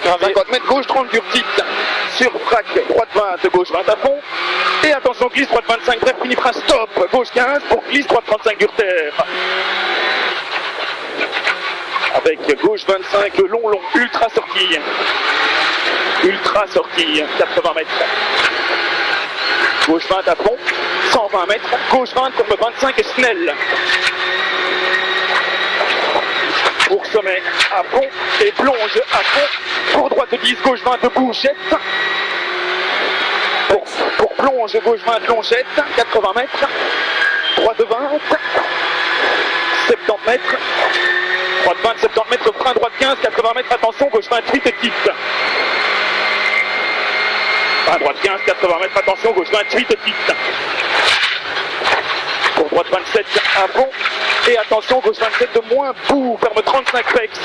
50 mètres, gauche 30 dur titre. Sur frac, droite 20, gauche 20 à fond. Et attention, glisse, droite 25, bref, fini frein, stop. Gauche 15 pour glisse, droite 35 dur terre. Avec gauche 25, long, ultra sortie. Ultra sortie, 80 mètres. Gauche 20 à fond, 120 mètres. Gauche 20, comme 25 et Snell. Pour sommet à fond et plonge à fond. Pour droite 10, gauche 20 de bouchette. Pour plonge, gauche 20 longette, 80 mètres. Droite 20, 70 mètres. Droite 20, 70 mètres, frein, droite 15, 80 mètres, attention, gauche 28 et titre. Frein, droite 15, 80 mètres, attention, gauche 28 et titre. Pour droite 27 à fond. Et attention, gauche 27 de moins, bout, ferme 35 pex.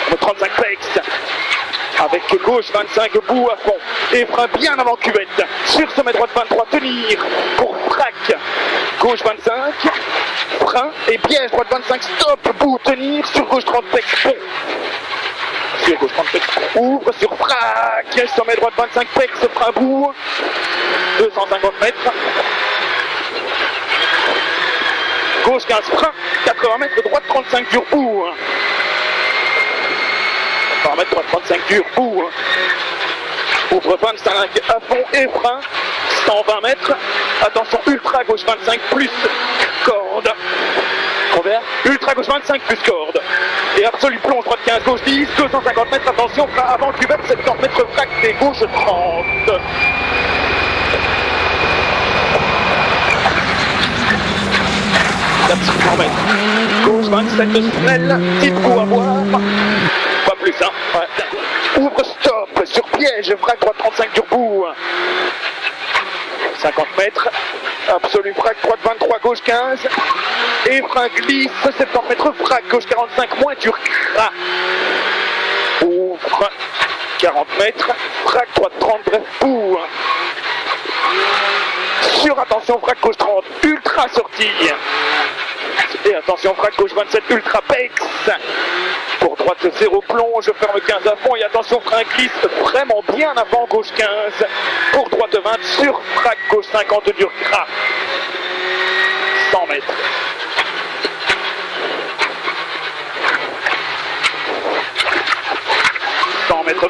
Ferme 35 pex. Avec gauche 25, bout à fond. Et frein bien avant cuvette. Sur sommet droite 23, tenir. Pour frac. Gauche 25. Frein et piège, droite 25, stop, bout, tenir. Sur gauche 30 pex, bon. Sur gauche 30 pex, ouvre, sur frac. Sommet droite 25 pex, frein bout. 250 mètres. Gauche 15 frein, 80 mètres, droite 35 dur bout. 80 mètres, droite 35 dur bout. Ouvre 25 à fond et frein, 120 mètres. Attention, ultra gauche 25 plus corde. Combien? Ultra gauche 25 plus corde. Et absolu plonge droite 15, gauche 10, 250 mètres. Attention, frein avant cuvette, 70 mètres frac et gauche 30. Gauche 27 de Snell, petit coup à voir. Pas plus, hein. Ouais. Ouvre, stop, sur piège, frac droite 35 dur bout. 50 mètres, absolu frac droite 23, gauche 15. Et frein glisse, 70 mètres, frac gauche 45, moins dur gras. Ouvre, 40 mètres, frac droite 30, bref, bout. Sur, attention, frac gauche 30, ultra sortie. Et attention, frac gauche 27, ultra pex. Pour droite 0 plonge, ferme 15 à fond. Et attention, frein glisse vraiment bien avant, gauche 15. Pour droite 20, sur frac gauche 50, dur gras. 100 mètres.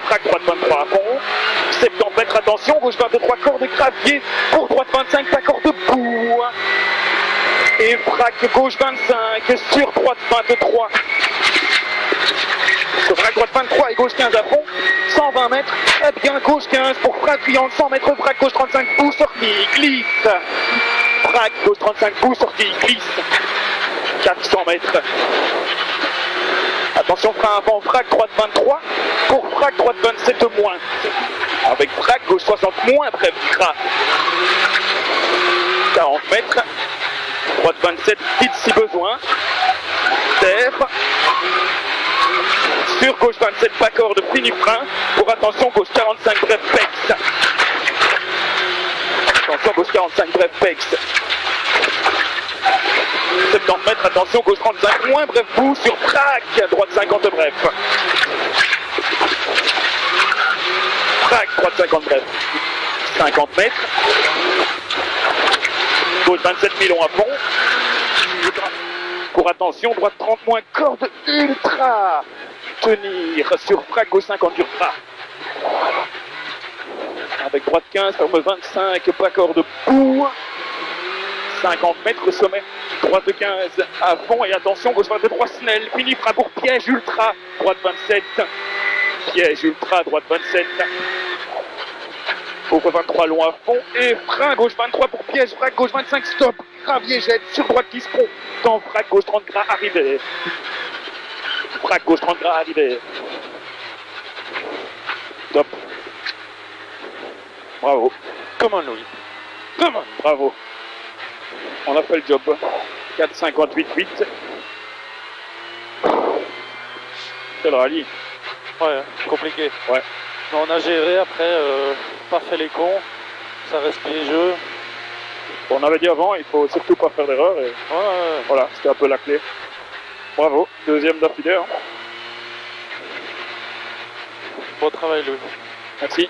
Frac droite 23 à fond. 70 mètres, attention, gauche 23, corde de gravier. Pour droite 25, pas corde de bout. Et frac gauche 25 sur droite 23. Sur frac droite 23 et gauche 15 à fond. 120 mètres. Et bien gauche 15 pour frac triangle. 100 mètres, frac gauche 35 bout, sortie, glisse. Frac gauche 35 bout, sortie, glisse. 400 mètres. Attention, frein avant, frac droite 23. Pour frac droite 27 moins. Avec frac gauche 60 moins, bref, gras. 40 mètres. Droite 27, vite si besoin. Terre. Sur gauche 27, pas corde, fini frein. Pour attention, gauche 45, bref, pex. Attention, gauche 45, bref, pex. 70 mètres, attention, gauche 35, moins, bref, bout, sur frac. Droite 50, bref. Frac, droite 50, bref. 50 mètres. Gauche 27 milons à fond. Pour attention, droite 30 moins, corde ultra. Tenir sur frac, gauche 50 dur gras. Avec droite 15, ferme 25, pas corde bout. 50 mètres sommet. Droite 15 à fond et attention, gauche 23 Snell. Fini frein pour piège ultra. Droite 27. Piège ultra, droite 27. Ouvre 23 long à fond et frein gauche 23 pour piège, frac gauche 25 stop, gravier jette sur droite qui se prend, dans frac gauche 30 gras arrivé. Frac gauche 30 gras arrivé. Top. Bravo. Comment Louis? Comment? Bravo. On a fait le job. 4,58,8. C'est le rallye. Ouais, compliqué. Ouais. Mais on a géré après, pas fait les cons, ça reste piégeux. On avait dit avant, il faut surtout pas faire d'erreur. Et... Ouais. Voilà, c'était un peu la clé. Bravo, deuxième d'affilée. Hein. Bon travail, Louis. Merci.